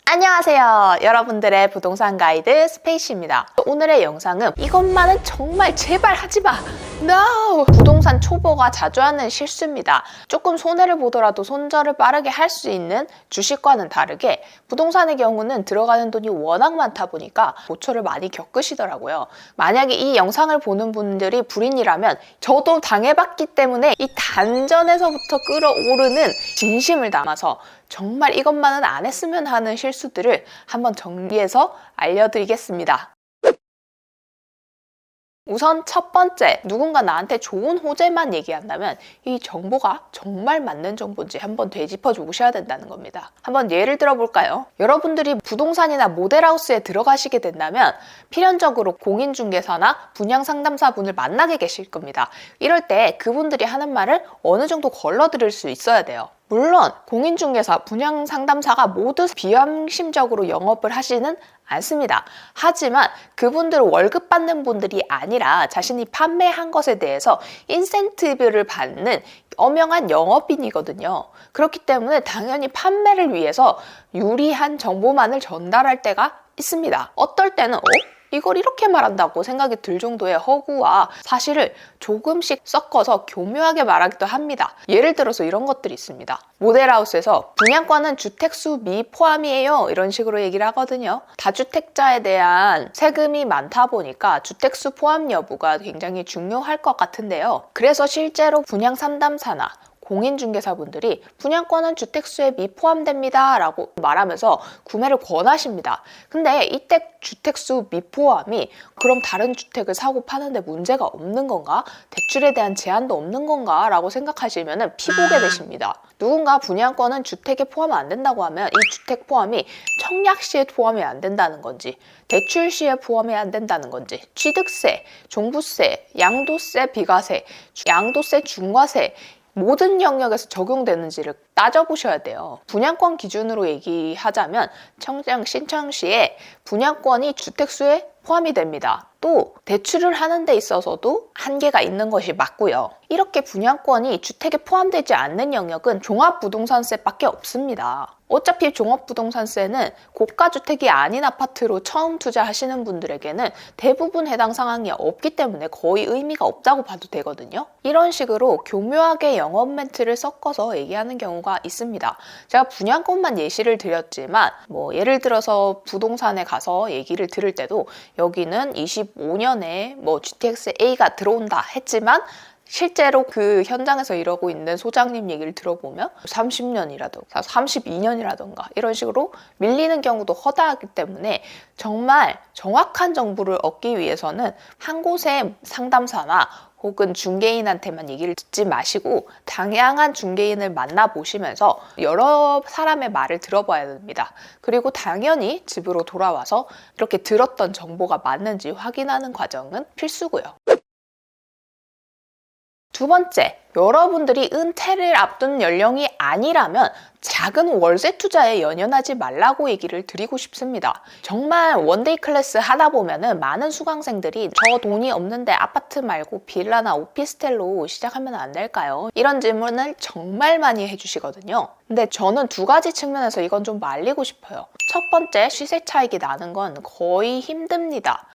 안녕하세요. 여러분들의 부동산 가이드 스페이시입니다. 오늘의 영상은 이것만은 정말 제발 하지마! No! 부동산 초보가 자주 하는 실수입니다. 조금 손해를 보더라도 손절을 빠르게 할 수 있는 주식과는 다르게 부동산의 경우는 들어가는 돈이 워낙 많다 보니까 고초를 많이 겪으시더라고요. 만약에 이 영상을 보는 분들이 불인이라면 저도 당해봤기 때문에 이 단전에서부터 끌어오르는 진심을 담아서 정말 이것만은 안 했으면 하는 실수들을 한번 정리해서 알려드리겠습니다. 우선 첫 번째, 누군가 나한테 좋은 호재만 얘기한다면 이 정보가 정말 맞는 정보인지 한번 되짚어 보셔야 된다는 겁니다. 한번 예를 들어 볼까요? 여러분들이 부동산이나 모델하우스에 들어가시게 된다면 필연적으로 공인중개사나 분양상담사분을 만나게 계실 겁니다. 이럴 때 그분들이 하는 말을 어느 정도 걸러들을 수 있어야 돼요. 물론 공인중개사, 분양상담사가 모두 비良심적으로 영업을 하지는 않습니다. 하지만 그분들은 월급 받는 분들이 아니라 자신이 판매한 것에 대해서 인센티브를 받는 엄연한 영업인이거든요. 그렇기 때문에 당연히 판매를 위해서 유리한 정보만을 전달할 때가 있습니다. 어떨 때는 이걸 이렇게 말한다고 생각이 들 정도의 허구와 사실을 조금씩 섞어서 교묘하게 말하기도 합니다. 예를 들어서 이런 것들이 있습니다. 모델하우스에서 분양권은 주택수 미포함이에요 이런 식으로 얘기를 하거든요. 다주택자에 대한 세금이 많다 보니까 주택수 포함 여부가 굉장히 중요할 것 같은데요. 그래서 실제로 분양상담사나 공인중개사분들이 분양권은 주택수에 미포함됩니다 라고 말하면서 구매를 권하십니다. 근데 이때 주택수 미포함이 그럼 다른 주택을 사고 파는데 문제가 없는 건가? 대출에 대한 제한도 없는 건가? 라고 생각하시면 피보게 되십니다. 누군가 분양권은 주택에 포함 안 된다고 하면 이 주택 포함이 청약 시에 포함이 안 된다는 건지 대출 시에 포함이 안 된다는 건지 취득세, 종부세, 양도세, 비과세, 양도세, 중과세 모든 영역에서 적용되는지를 따져보셔야 돼요. 분양권 기준으로 얘기하자면 청약 신청 시에 분양권이 주택수에 포함이 됩니다. 또 대출을 하는 데 있어서도 한계가 있는 것이 맞고요. 이렇게 분양권이 주택에 포함되지 않는 영역은 종합부동산세밖에 없습니다. 어차피 종합부동산세는 고가주택이 아닌 아파트로 처음 투자하시는 분들에게는 대부분 해당 상황이 없기 때문에 거의 의미가 없다고 봐도 되거든요. 이런 식으로 교묘하게 영업 멘트를 섞어서 얘기하는 경우가 있습니다. 제가 분양권만 예시를 드렸지만 예를 들어서 부동산에 가서 얘기를 들을 때도 여기는 25년에 GTX A가 들어온다 했지만 실제로 그 현장에서 일하고 있는 소장님 얘기를 들어보면 30년이라던가 32년이라던가 이런 식으로 밀리는 경우도 허다하기 때문에 정말 정확한 정보를 얻기 위해서는 한 곳의 상담사나 혹은 중개인한테만 얘기를 듣지 마시고 다양한 중개인을 만나보시면서 여러 사람의 말을 들어봐야 됩니다. 그리고 당연히 집으로 돌아와서 이렇게 들었던 정보가 맞는지 확인하는 과정은 필수고요. 두 번째, 여러분들이 은퇴를 앞둔 연령이 아니라면 작은 월세 투자에 연연하지 말라고 얘기를 드리고 싶습니다. 정말 원데이 클래스 하다 보면은 많은 수강생들이 저 돈이 없는데 아파트 말고 빌라나 오피스텔로 시작하면 안 될까요? 이런 질문을 정말 많이 해주시거든요. 근데 저는 두 가지 측면에서 이건 좀 말리고 싶어요. 첫 번째, 시세 차익이 나는 건 거의 힘듭니다.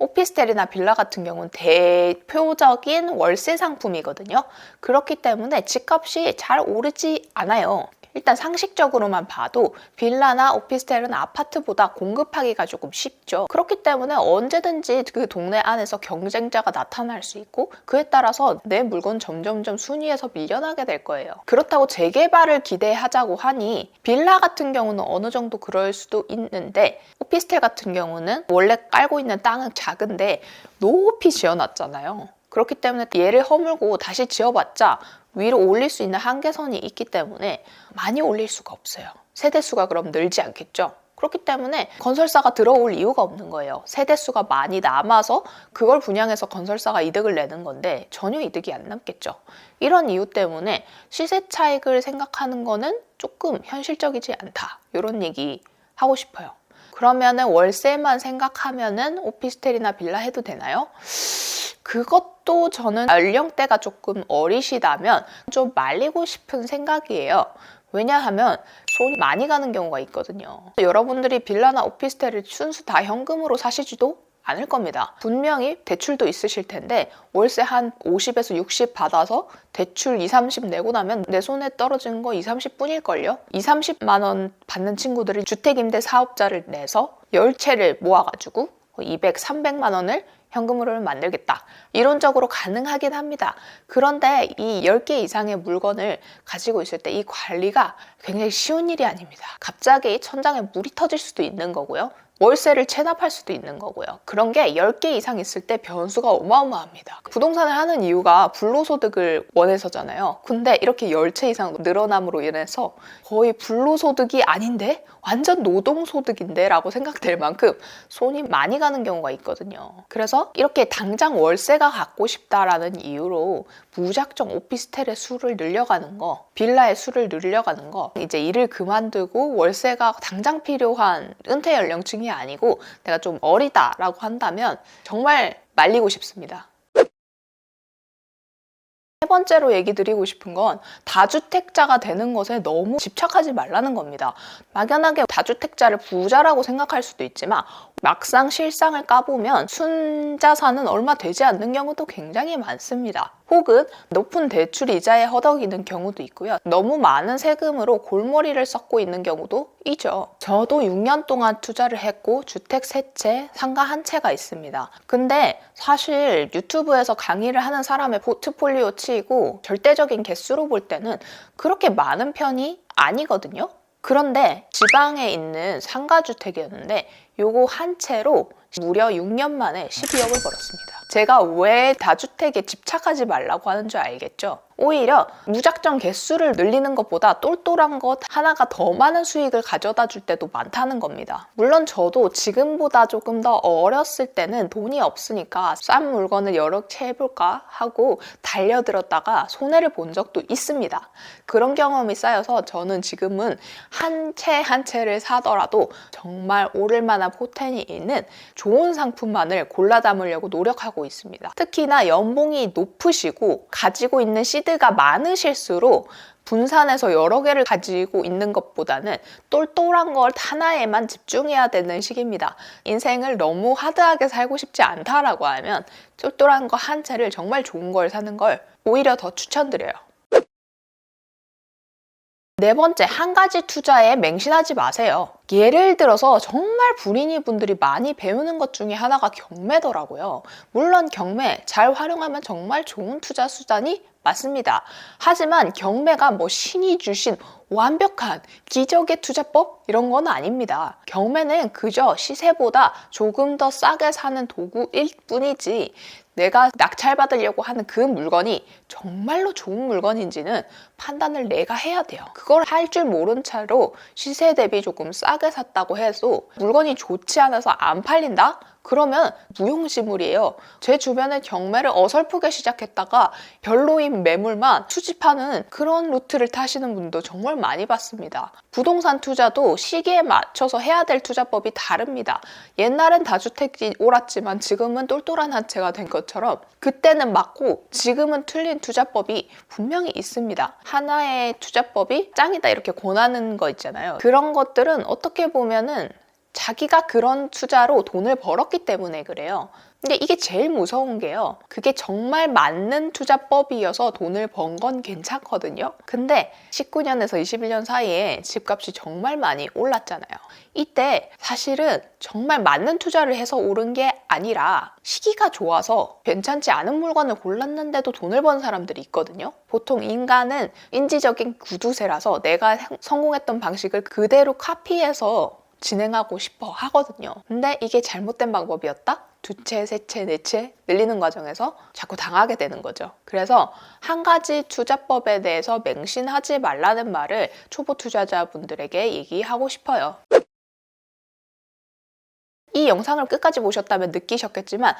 오피스텔이나 빌라 같은 경우는 대표적인 월세 상품이거든요. 그렇기 때문에 집값이 잘 오르지 않아요. 일단 상식적으로만 봐도 빌라나 오피스텔은 아파트보다 공급하기가 조금 쉽죠. 그렇기 때문에 언제든지 그 동네 안에서 경쟁자가 나타날 수 있고 그에 따라서 내 물건 점점점 순위에서 밀려나게 될 거예요. 그렇다고 재개발을 기대하자고 하니 빌라 같은 경우는 어느 정도 그럴 수도 있는데 오피스텔 같은 경우는 원래 깔고 있는 땅은 작은데 높이 지어놨잖아요. 그렇기 때문에 얘를 허물고 다시 지어봤자 위로 올릴 수 있는 한계선이 있기 때문에 많이 올릴 수가 없어요. 세대수가 그럼 늘지 않겠죠? 그렇기 때문에 건설사가 들어올 이유가 없는 거예요. 세대수가 많이 남아서 그걸 분양해서 건설사가 이득을 내는 건데 전혀 이득이 안 남겠죠. 이런 이유 때문에 시세 차익을 생각하는 거는 조금 현실적이지 않다. 이런 얘기 하고 싶어요. 그러면은 월세만 생각하면은 오피스텔이나 빌라 해도 되나요? 그것도 저는 연령대가 조금 어리시다면 좀 말리고 싶은 생각이에요. 왜냐하면 손이 많이 가는 경우가 있거든요. 여러분들이 빌라나 오피스텔을 순수 다 현금으로 사시지도 않을 겁니다. 분명히 대출도 있으실 텐데 월세 한 50에서 60 받아서 대출 2, 30 내고 나면 내 손에 떨어지는 거 2, 30뿐일걸요? 2, 30만 원 받는 친구들이 주택임대 사업자를 내서 10채를 모아가지고 200, 300만 원을 현금으로 만들겠다. 이론적으로 가능하긴 합니다. 그런데 이 10개 이상의 물건을 가지고 있을 때 이 관리가 굉장히 쉬운 일이 아닙니다. 갑자기 천장에 물이 터질 수도 있는 거고요. 월세를 체납할 수도 있는 거고요. 그런 게 10개 이상 있을 때 변수가 어마어마합니다. 부동산을 하는 이유가 불로소득을 원해서잖아요. 근데 이렇게 10채 이상 늘어남으로 인해서 거의 불로소득이 아닌데? 완전 노동소득인데? 라고 생각될 만큼 손이 많이 가는 경우가 있거든요. 그래서 이렇게 당장 월세가 갖고 싶다라는 이유로 무작정 오피스텔의 수를 늘려가는 거, 빌라의 수를 늘려가는 거, 이제 일을 그만두고 월세가 당장 필요한 은퇴 연령층이 아니고 내가 좀 어리다라고 한다면 정말 말리고 싶습니다. 세 번째로 얘기 드리고 싶은 건 다주택자가 되는 것에 너무 집착하지 말라는 겁니다. 막연하게 다주택자를 부자라고 생각할 수도 있지만 막상 실상을 까보면 순자산은 얼마 되지 않는 경우도 굉장히 많습니다. 혹은 높은 대출 이자에 허덕이는 경우도 있고요. 너무 많은 세금으로 골머리를 썩고 있는 경우도 있죠. 저도 6년 동안 투자를 했고 주택 3채, 상가 1채가 있습니다. 근데 사실 유튜브에서 강의를 하는 사람의 포트폴리오 치고 절대적인 개수로 볼 때는 그렇게 많은 편이 아니거든요. 그런데 지방에 있는 상가주택이었는데 요거 한 채로 무려 6년 만에 12억을 벌었습니다. 제가 왜 다주택에 집착하지 말라고 하는 줄 알겠죠? 오히려 무작정 개수를 늘리는 것보다 똘똘한 것 하나가 더 많은 수익을 가져다 줄 때도 많다는 겁니다. 물론 저도 지금보다 조금 더 어렸을 때는 돈이 없으니까 싼 물건을 여러 채 해볼까 하고 달려들었다가 손해를 본 적도 있습니다. 그런 경험이 쌓여서 저는 지금은 한 채 한 채를 사더라도 정말 오를 만한 포텐이 있는 좋은 상품만을 골라 담으려고 노력하고 있습니다. 특히나 연봉이 높으시고 가지고 있는 시드가 많으실수록 분산해서 여러 개를 가지고 있는 것보다는 똘똘한 걸 하나에만 집중해야 되는 시기입니다. 인생을 너무 하드하게 살고 싶지 않다라고 하면 똘똘한 거 한 채를 정말 좋은 걸 사는 걸 오히려 더 추천드려요. 네 번째, 한 가지 투자에 맹신하지 마세요. 예를 들어서 정말 불인이 분들이 많이 배우는 것 중에 하나가 경매더라고요. 물론 경매 잘 활용하면 정말 좋은 투자 수단이 맞습니다. 하지만 경매가 뭐 신이 주신 완벽한 기적의 투자법 이런 건 아닙니다. 경매는 그저 시세보다 조금 더 싸게 사는 도구일 뿐이지 내가 낙찰받으려고 하는 그 물건이 정말로 좋은 물건인지는 판단을 내가 해야 돼요. 그걸 할 줄 모른 채로 시세 대비 조금 싸게 샀다고 해도 물건이 좋지 않아서 안 팔린다? 그러면 무용지물이에요. 제 주변에 경매를 어설프게 시작했다가 별로인 매물만 수집하는 그런 루트를 타시는 분도 정말 많이 봤습니다. 부동산 투자도 시기에 맞춰서 해야 될 투자법이 다릅니다. 옛날엔 다주택이 옳았지만 지금은 똘똘한 한 채가 된 것처럼 그때는 맞고 지금은 틀린 투자법이 분명히 있습니다. 하나의 투자법이 짱이다 이렇게 권하는 거 있잖아요. 그런 것들은 어떻게 보면은 자기가 그런 투자로 돈을 벌었기 때문에 그래요. 근데 이게 제일 무서운 게요. 그게 정말 맞는 투자법이어서 돈을 번 건 괜찮거든요. 근데 19년에서 21년 사이에 집값이 정말 많이 올랐잖아요. 이때 사실은 정말 맞는 투자를 해서 오른 게 아니라 시기가 좋아서 괜찮지 않은 물건을 골랐는데도 돈을 번 사람들이 있거든요. 보통 인간은 인지적인 구두쇠라서 내가 성공했던 방식을 그대로 카피해서 진행하고 싶어 하거든요. 근데 이게 잘못된 방법이었다? 2채, 3채, 4채 늘리는 과정에서 자꾸 당하게 되는 거죠. 그래서 한 가지 투자법에 대해서 맹신하지 말라는 말을 초보 투자자분들에게 얘기하고 싶어요. 이 영상을 끝까지 보셨다면 느끼셨겠지만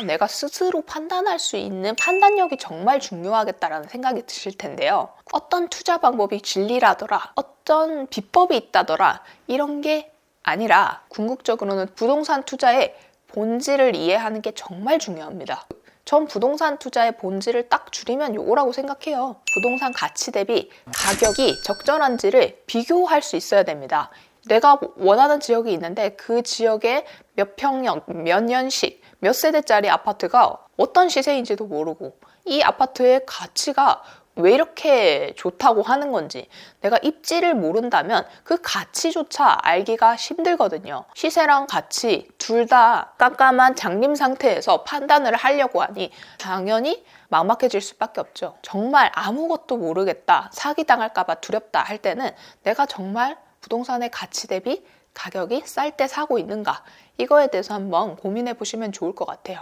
내가 스스로 판단할 수 있는 판단력이 정말 중요하겠다라는 생각이 드실 텐데요. 어떤 투자 방법이 진리라더라, 어떤 비법이 있다더라 이런 게 아니라 궁극적으로는 부동산 투자의 본질을 이해하는 게 정말 중요합니다. 전 부동산 투자의 본질을 딱 줄이면 요거라고 생각해요. 부동산 가치 대비 가격이 적절한지를 비교할 수 있어야 됩니다. 내가 원하는 지역이 있는데 그 지역에 몇 평형, 몇 년식, 몇 세대짜리 아파트가 어떤 시세인지도 모르고 이 아파트의 가치가 왜 이렇게 좋다고 하는 건지 내가 입지를 모른다면 그 가치조차 알기가 힘들거든요. 시세랑 가치 둘 다 깜깜한 장님 상태에서 판단을 하려고 하니 당연히 막막해질 수밖에 없죠. 정말 아무것도 모르겠다, 사기당할까 봐 두렵다 할 때는 내가 정말 부동산의 가치 대비 가격이 쌀 때 사고 있는가, 이거에 대해서 한번 고민해 보시면 좋을 것 같아요.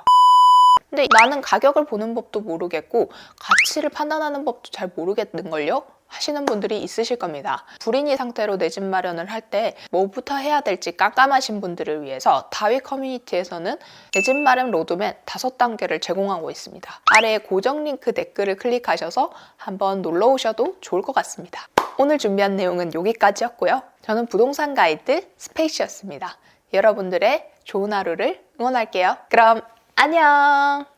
근데 나는 가격을 보는 법도 모르겠고 가치를 판단하는 법도 잘 모르겠는걸요? 하시는 분들이 있으실 겁니다. 불인이 상태로 내 집 마련을 할 때 뭐부터 해야 될지 깜깜하신 분들을 위해서 다위 커뮤니티에서는 내 집 마련 로드맵 5단계를 제공하고 있습니다. 아래에 고정 링크 댓글을 클릭하셔서 한번 놀러 오셔도 좋을 것 같습니다. 오늘 준비한 내용은 여기까지였고요. 저는 부동산 가이드 스페이시였습니다. 여러분들의 좋은 하루를 응원할게요. 그럼 안녕!